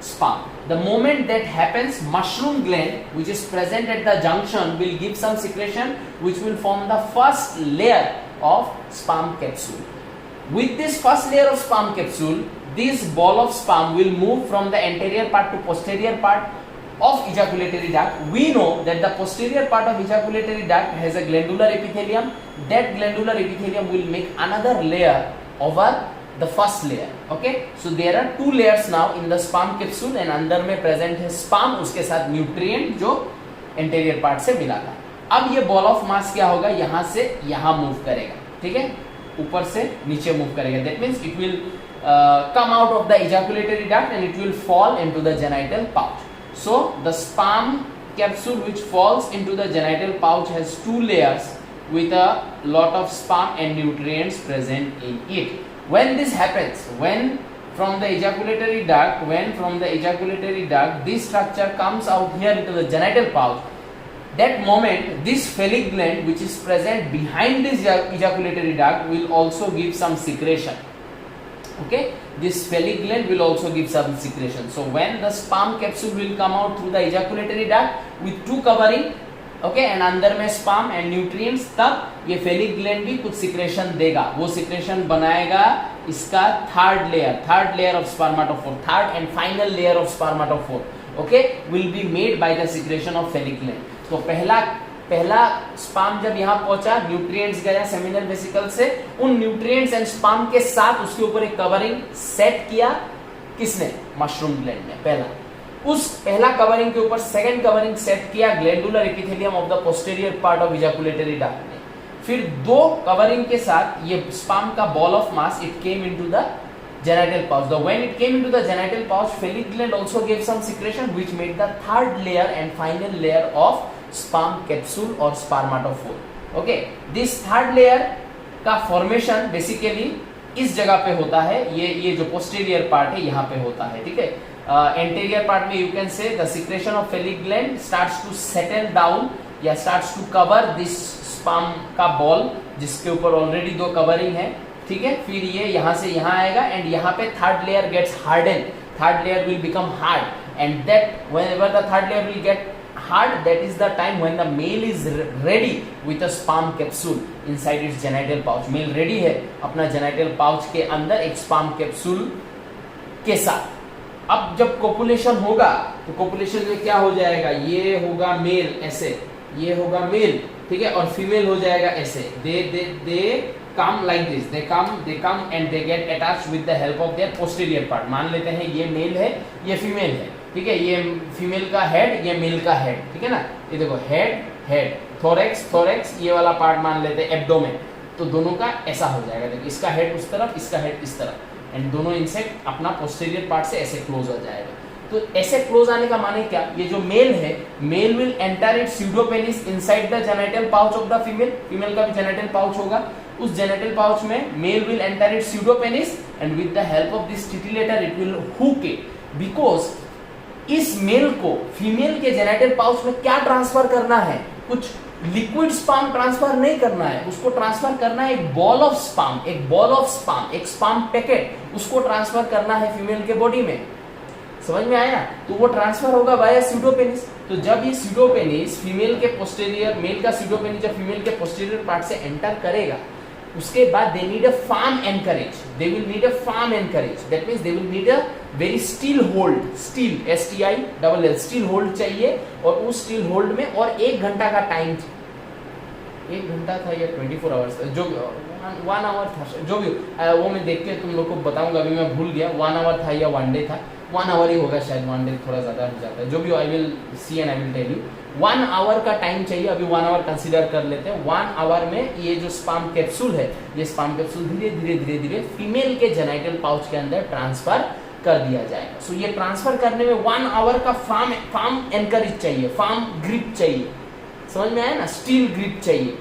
sperm. The moment that happens, mushroom gland which is present at the junction will give some secretion which will form the first layer of sperm capsule. With this first layer of sperm capsule, this ball of sperm will move from the anterior part to posterior part of ejaculatory duct. We know that the posterior part of ejaculatory duct has a glandular epithelium. That glandular epithelium will make another layer over the first layer. Okay, so there are two layers now in the sperm capsule and अंदर में present है sperm, उसके साथ nutrient जो anterior part से मिला था. अब ये ball of mass क्या होगा, यहाँ से यहाँ move करेगा, ठीक है, ऊपर से नीचे move करेगा. That means it will come out of the ejaculatory duct and it will fall into the genital pouch. So the sperm capsule which falls into the genital pouch has two layers with a lot of sperm and nutrients present in it. When this happens, when from the ejaculatory duct, this structure comes out here into the genital pouch, that moment this phallic gland which is present behind this ejaculatory duct will also give some secretion. Okay, this phallic gland will also give some secretion. So when the sperm capsule will come out through the ejaculatory duct with two covering, okay, and अंदर में sperm and nutrients, तब ये phallic gland भी कुछ secretion देगा. वो secretion बनाएगा इसका third layer of spermatophore, third and final layer of spermatophore, okay, will be made by the secretion of phallic gland. तो पहला स्पर्म जब यहाँ पहुंचा, न्यूट्रिएंट्स गया सेमिनल वेसिकल से, उन न्यूट्रिएंट्स एंड स्पर्म के साथ उसके ऊपर एक कवरिंग सेट किया, किसने, मशरूम ग्लैंड ने. उस पहला कवरिंग के ऊपर सेकंड कवरिंग सेट किया glandular epithelium of the posterior part of ejaculatory duct ने. फिर दो कवरिंग के साथ ये स्पर्म का ball of mass it came into the genital pouch. When it came into the genital pouch, phallic gland also gave some secretion which made the third layer and final layer of sperm capsule or spermatophore. Okay, this third layer का formation basically इस जगह पे होता है, ये जो posterior part है यहाँ पे होता है, ठीक है. Anterior part में you can say the secretion of phallic gland starts to settle down या starts to cover this sperm का ball जिसके ऊपर already दो covering है, ठीक है. फिर ये यहाँ से यहाँ आएगा एंड यहाँ पे third layer gets harden, third layer will become hard and that whenever the third layer will get hard, that is the time when the male is ready with a sperm capsule inside its genital pouch. Male ready है अपना genital pouch के अंदर एक sperm capsule के साथ. अब जब copulation होगा तो कोपुलेशन में क्या हो जाएगा, ये होगा मेल ऐसे, ये होगा मेल, ठीक है, और फीमेल हो जाएगा ऐसे. दे come like this, they come and they get attached with the help of their posterior part. मान लेते हैं ये मेल है, ये फीमेल है, ठीक है, ये फीमेल का हेड, ये मेल का हेड, ठीक है ना. ये देखो हेड, थोरेक्स ये वाला पार्ट मान लेते हैं, एब्डोमेन, तो दोनों का ऐसा हो जाएगा. देखो इसका हेड उस तरफ, इसका हेड इस तरफ, एंड दोनों इंसेक्ट अपना पोस्टीरियर पार्ट से ऐसे क्लोज हो जाएगा. तो ऐसे क्लोज आने का माने क्या, ये जो मेल है, male will enter it pseudopenis inside the genital pouch of the female. Female का भी जेनिटल पाउच होगा, उस जेनिटल पाउच में male will enter it pseudopenis and with the help of this titillator it will hook it. Because इस male को female के genital pouch में क्या ट्रांसफर करना है, कुछ लिक्विड स्पर्म ट्रांसफर नहीं करना है, उसको ट्रांसफर करना है एक बॉल ऑफ स्पर्म, एक स्पर्म पैकेट, उसको ट्रांसफर करना है फीमेल के बॉडी में. समझ में आया. तो वो ट्रांसफर होगा वाया स्यूडोपेनिस. तो जब ये स्यूडोपेनिस फीमेल के पोस्टीरियर, मेल का स्यूडोपेनिस जब फीमेल के पोस्टीरियर पार्ट से एंटर करेगा, उसके बाद they need a firm encourage, that means they will need a very steel hold, steel STILL steel hold चाहिए. और उस स्टील होल्ड में और 1 घंटा का टाइम, 1 घंटा था या 24 आवर्स, जो 1 आवर था, जो भी वो मैं देख के तुम लोग को बताऊंगा, अभी मैं भूल गया 1 आवर था या 1 डे था. 1 आवर ही होगा शायद, 1 डे थोड़ा ज्यादा हो जाता है, जो भी I will see and I will tell you. 1 hour का टाइम चाहिए, अभी 1 आवर कंसीडर कर लेते हैं. 1 आवर में ये जो स्पर्म कैप्सूल है, ये स्पर्म कैप्सूल धीरे धीरे फीमेल के जेनिटल पाउच के अंदर ट्रांसफर कर दिया जाएगा. सो ये ट्रांसफर करने में 1 आवर का फर्म एनकरेज चाहिए, फर्म ग्रिप चाहिए. समझ में आया ना, स्टील ग्रिप चाहिए,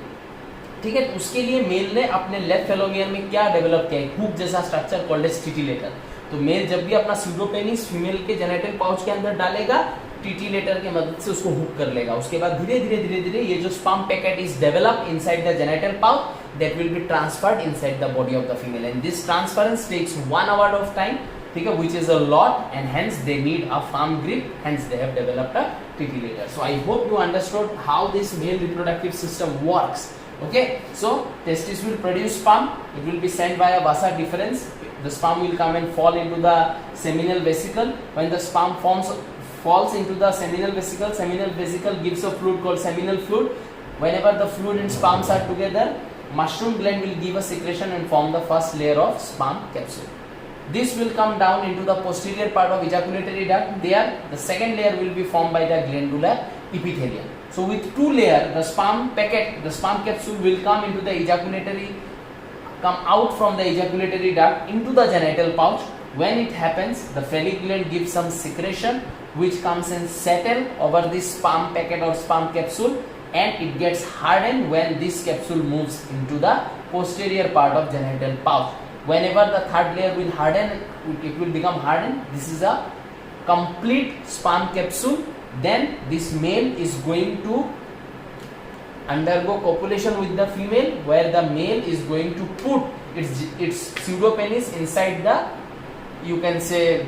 ठीक है. तो उसके लिए मेल ने अपने लेफ्ट फेलोमियन में क्या डेवलप किया, हुक जैसा स्ट्रक्चर कॉल्ड एज टिटिलेटर. तो मेल जब भी अपना स्यूडोपेनिस फीमेल के जेनिटल पाउच के अंदर डालेगा, टिटिलेटर की मदद से उसको हुक कर लेगा. उसके बाद धीरे धीरे ये जो sperm packet is develop inside the genital pouch, that will be transferred inside the body of the female, and this transference takes 1 hour of time. ठीक है, which is a lot and hence they need a firm grip, hence they have developed a titillator. So I hope you understood how this male reproductive system works. Okay, so testis will produce sperm, it will be sent by a vasa deferens, the sperm will come and fall into the seminal vesicle. When the sperm falls into the seminal vesicle gives a fluid called seminal fluid. Whenever the fluid and sperms are together, mushroom gland will give a secretion and form the first layer of sperm capsule. This will come down into the posterior part of ejaculatory duct. There, the second layer will be formed by the glandular epithelium. So with two layers, the sperm packet, the sperm capsule will come into the come out from the ejaculatory duct into the genital pouch. When it happens, the phallic gland gives some secretion which comes and settle over this sperm packet or sperm capsule, and it gets hardened when this capsule moves into the posterior part of genital pouch. Whenever the third layer will harden, it will become hardened. This is a complete sperm capsule. Then this male is going to undergo copulation with the female, where the male is going to put its pseudopenis inside the, you can say,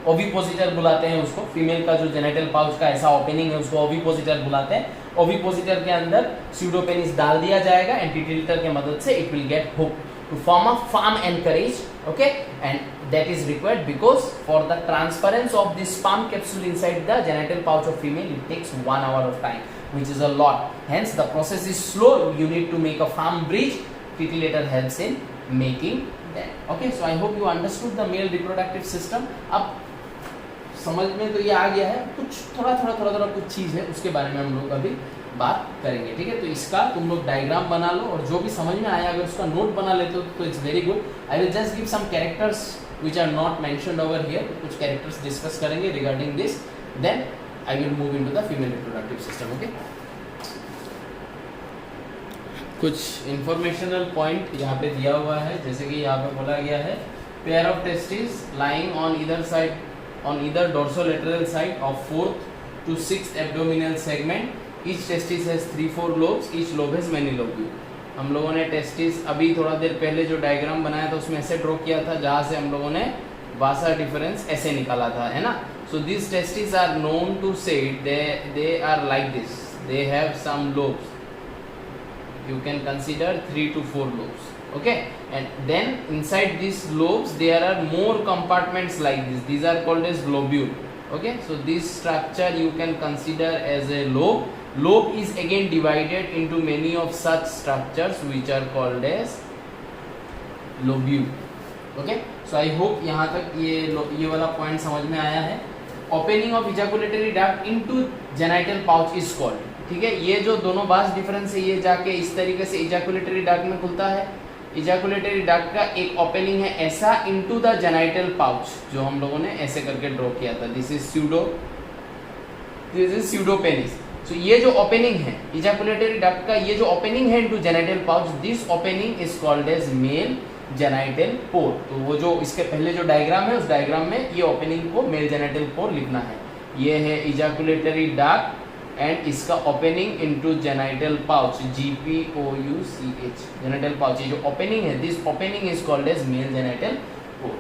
ओविपोजिटर बुलाते हैं उसको, female का जो genital pouch का ऐसा opening है उसको ओविपोजिटर बुलाते हैं. ओविपोजिटर के अंदर स्यूडोपेनिस डाल दिया जाएगा एंड टिटिलेटर के मदद से it will get hook to form a firm anchorage. Okay, and that is required because for the transference of this sperm capsule inside the genital pouch of female, it takes 1 hour of time, which is a lot. Hence the process is slow. You need to make a firm bridge. Titillator helps in making that. Okay, so I hope you understood the male reproductive system. अब समझ में तो ये आ गया है, कुछ थोड़ा कुछ चीज़ है उसके बारे में हम लोग अभी बात करेंगे. ठीक है, तो इसका तुम लोग डायग्राम बना लो और जो भी समझ में आया अगर उसका नोट बना लेते हो तो it's very good. I will just give some characters which are not mentioned over here. कुछ कैरेक्टर्स डिस्कस करेंगे regarding this, then I will move into the female reproductive system. Okay, कुछ इंफॉर्मेशनल पॉइंट यहाँ पे दिया हुआ है, जैसे कि यहाँ पे बोला गया है pair of testis lying on either side, on either dorsolateral side of 4th to 6th abdominal segment. Each testis has 3-4 lobes. Each lobe has many lobes. हम लोगों ने टेस्टिस अभी थोड़ा देर पहले जो डायग्राम बनाया था उसमें ऐसे ड्रॉ किया था जहाँ से हम लोगों ने वासा डिफरेंस ऐसे निकाला था, है ना. So this testis are known to say they are like this. They have some lobes. You can consider 3 to 4 lobes. Okay, and then inside these lobes there are more compartments like this. These are called as lobule. Okay, so this structure you can consider as a lobe. Lobe is again divided into many of such structures which are called as lobule. Okay, so I hope यहाँ तक ये वाला point समझ में आया है. Opening of ejaculatory duct into genital pouch is called. ठीक है, ये जो दोनों बास डिफरेंस है ये जाके इस तरीके से इजैकुलेटरी डक्ट में खुलता है. इजैकुलेटरी डक्ट का एक ओपनिंग है ऐसा इनटू द जेनाइटल पाउच, जो हम लोगों ने ऐसे करके ड्रॉ किया था. This is स्यूडोपेनिस. सो ये जो ओपनिंग है इजैकुलेटरी डक्ट का, ये जो ओपनिंग है into genital pouch, this opening is called as male genital pore. तो वो जो इसके पहले जो डायग्राम है उस डायग्राम में ये ओपनिंग को मेल जेनाइटल पोर लिखना है. ये है इजैकुलेटरी डक्ट एंड इसका opening into genital pouch, GPOUCH, genital pouch. ये जो ओपनिंग है, this opening is called as male genital pore.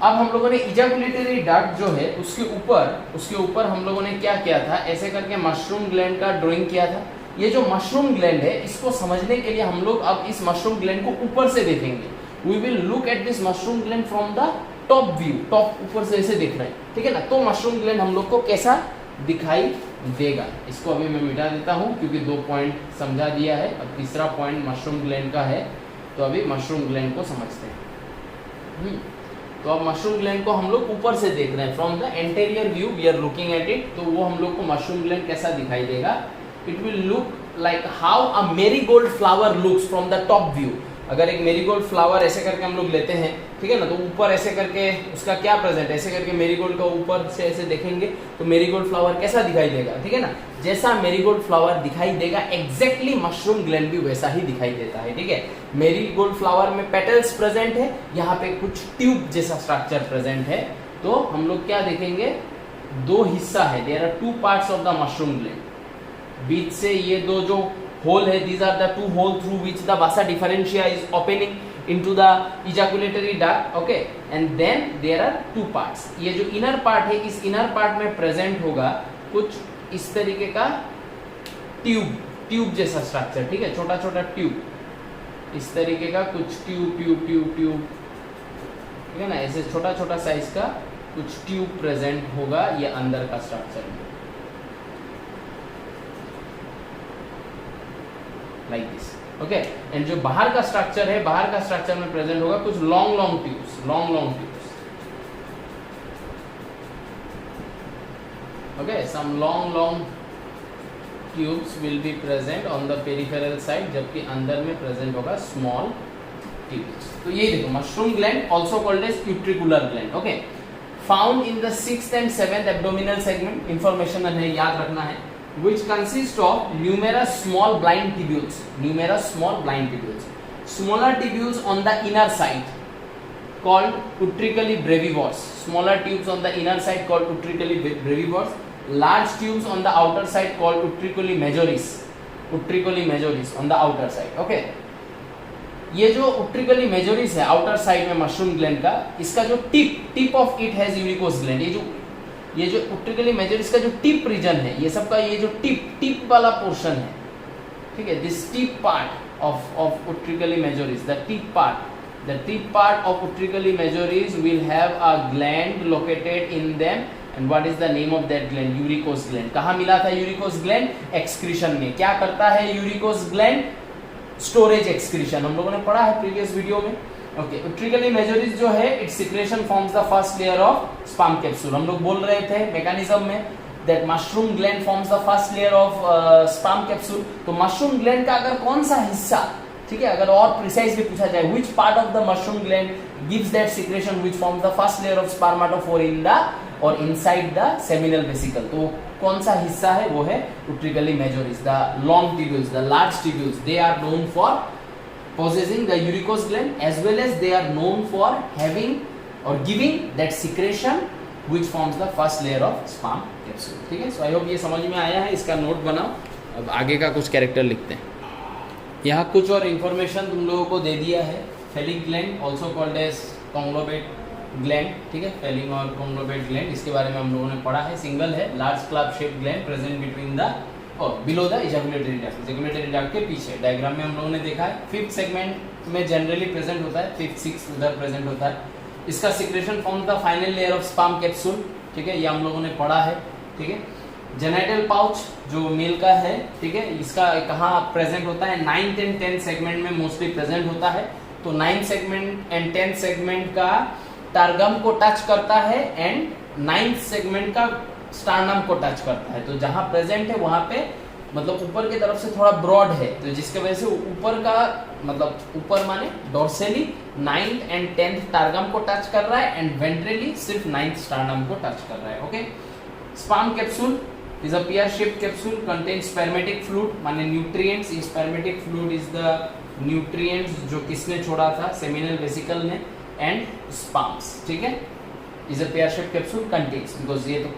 अब हम लोगों ने इजैकुलेटरी डक्ट जो है उसके ऊपर हम लोगों ने क्या किया था, ऐसे करके मशरूम ग्लैंड का ड्राइंग किया था. ये जो मशरूम ग्लैंड है इसको समझने के लिए हम लोग अब इस मशरूम ग्लैंड को ऊपर से देखेंगे. We will look at this mushroom gland from the top view. Top ऊपर से ऐसे देख रहे हैं, ठीक है ना. तो मशरूम ग्लैंड हम लोग को कैसा दिखाई देगा, इसको अभी मैं मिटा देता हूं क्योंकि 2 पॉइंट समझा दिया है. अब तीसरा पॉइंट मशरूम ग्लैंड का है, तो अभी मशरूम ग्लैंड को समझते हैं. तो अब मशरूम ग्लैंड को हम लोग ऊपर से देख रहे हैं, from the anterior view we are looking at it. तो वो हम लोग को मशरूम ग्लैंड कैसा दिखाई देगा, it will look like how a marigold flower looks from the top view. अगर एक मेरीगोल्ड फ्लावर ऐसे करके हम लोग लेते हैं, ठीक है ना, तो ऊपर ऐसे करके उसका क्या प्रेजेंट, ऐसे करके मेरीगोल्ड का ऊपर से ऐसे देखेंगे तो मेरीगोल्ड फ्लावर कैसा दिखाई देगा, ठीक है ना. जैसा मेरीगोल्ड फ्लावर दिखाई देगा एग्जैक्टली मशरूम ग्लैंड भी वैसा ही दिखाई देता है. ठीक है, मेरीगोल्ड फ्लावर में पेटल्स प्रेजेंट है, यहाँ पे कुछ ट्यूब जैसा स्ट्रक्चर प्रेजेंट है. तो हम लोग क्या देखेंगे, 2 हिस्सा है. There are 2 parts of the mushroom gland. बीच से ये 2 जो होल है, these are the 2 holes through which the vasa differentia is opening. into the ejaculatory duct, okay, and then there are two parts. ये जो inner part है, इस inner part में present होगा कुछ इस तरीके का ट्यूब जैसा स्ट्रक्चर, ठीक है, छोटा छोटा ट्यूब, इस तरीके का कुछ ट्यूब, ठीक है ना, ऐसे छोटा छोटा साइज का कुछ ट्यूब प्रेजेंट होगा ये अंदर का स्ट्रक्चर में, लाइक दिस, ओके। एंड जो बाहर का स्ट्रक्चर है, बाहर का स्ट्रक्चर में प्रेजेंट होगा कुछ long tubes, okay, some long tubes will be present on the peripheral side, जबकि अंदर में प्रेजेंट होगा स्मॉल ट्यूब्स। तो ये देखो, mushroom gland also called as utricular gland, okay, found in the 6th and 7th abdominal segment, information है, याद रखना है, which consist of numerous small blind tubules, smaller tubules on the inner side called utrically brevivorous, smaller tubes on the inner side called utrically brevivorous, large tubes on the outer side called utrically majoris on the outer side, okay। ये जो utrically majoris है outer side में mushroom gland का, इसका जो tip of it has uricose gland, ये जो utrically majoris का जो टिप रीजन है, ये सबका ये जो टिप वाला पोर्शन है, ठीक है, this tip part of utrically majoris, the tip part of utrically majoris will have a gland located in them, and what is the name of that gland? Uricose gland. कहाँ मिला था यूरिकोस gland? Excretion में। क्या करता है यूरिकोस gland? Storage excretion, हम लोगों ने पढ़ा है प्रीवियस वीडियो में, ओके। utrically majoris जो है, it's secretion forms the first layer of sperm capsule. हम लोग बोल रहे थे मैकेनिज्म में that mushroom gland forms the first layer of sperm capsule. तो मशरूम ग्लैंड का अगर कौन सा हिस्सा, ठीक है, अगर और प्रिसाइजली पूछा जाए, which part of the mushroom gland gives that secretion which forms the first layer of spermatophore in the और इनसाइड द सेमिनल वेसिकल, तो कौन सा हिस्सा है? वो है utrically majoris, the long tubules, the large tubules, they are known for possessing the uricose gland, as well as they are known for having or giving that secretion which forms the first layer of sperm capsule, ठीक है। सो I hope ये समझ में आया है, इसका note बनाओ। अब आगे का कुछ कैरेक्टर लिखते हैं। यहाँ कुछ और इंफॉर्मेशन तुम लोगों को दे दिया है। Phallic gland also called as conglomerate gland, ठीक है, फेलिंग और कॉन्ग्लोमेरेट ग्लैंड, इसके बारे में हम लोगों ने पढ़ा है। सिंगल है, large club shaped gland present between the और बिलो द इजैकुलेटरी डक्ट के पीछे। डायग्राम में हम लोगों ने देखा है 5th सेगमेंट में जनरली प्रेजेंट होता है, 5th 6th उधर प्रेजेंट होता है। इसका secretion form the final layer of sperm capsule, ठीक है, ये हम लोगों ने पढ़ा है, ठीक है। जेनिटल पाउच जो मेल का है, ठीक है, इसका कहाँ प्रेजेंट होता है? 9th and 10th सेगमेंट में मोस्टली प्रेजेंट होता है। तो 9th segment and 10th segment का टारगम को टच करता है एंड 9th सेगमेंट का स्टार्नम को टच करता है। तो जहां प्रेजेंट है वहां पे मतलब ऊपर की तरफ से थोड़ा ब्रॉड है, तो जिसके वजह से ऊपर का मतलब ऊपर माने डोर्सली 9th and 10th टारगम को टच कर रहा है एंड वेंट्रली सिर्फ 9th स्टार्नम को टच कर रहा है, okay. Sperm capsule is a pear shaped capsule contains spermatic fluid, माने nutrients। ये spermatic fluid is the nutrients जो किसने छोड़ा था? सेमिनल वेसिकल ने एंड स्पर्म्स, ठीक है। is a pear shaped capsule contains, because ये तो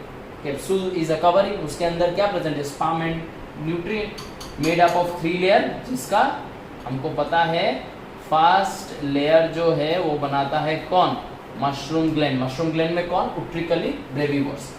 कैप्सूल is a covering, उसके अंदर क्या प्रेजेंट है? Sperm and nutrient made up of 3 layer, जिसका हमको पता है फर्स्ट लेयर जो है वो बनाता है कौन? Mushroom gland. मशरूम ग्लैंड में कौन? utrically brevivorous।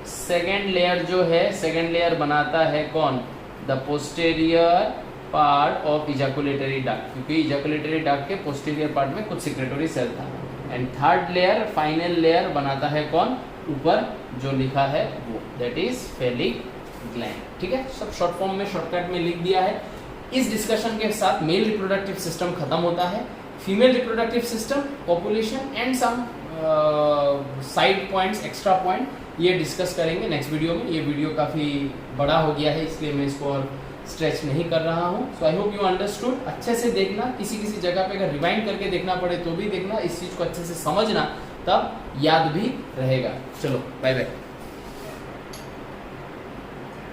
सेकेंड लेयर जो है, सेकेंड लेयर बनाता है कौन? The posterior part of ejaculatory duct, क्योंकि इजैकुलेटरी डक्ट के पोस्टेरियर पार्ट में कुछ सिक्रेटरी सेल था। And third layer, final layer बनाता है कौन? ऊपर जो लिखा है वो, दैट इज फेलिक ग्लैंड, ठीक है। सब शॉर्ट फॉर्म में शॉर्टकट में लिख दिया है। इस डिस्कशन के साथ मेल रिप्रोडक्टिव सिस्टम खत्म होता है। Female reproductive system, population and some side points, extra point, ये डिस्कस करेंगे नेक्स्ट वीडियो में। ये वीडियो काफ़ी बड़ा हो गया है, इसलिए मैं इसको और स्ट्रेच नहीं कर रहा हूँ। सो आई होप यू अंडरस्टूड। अच्छे से देखना, किसी किसी जगह पे अगर रिवाइंड करके देखना पड़े तो भी देखना, इस चीज़ को अच्छे से समझना, तब याद भी रहेगा। चलो बाय बाय।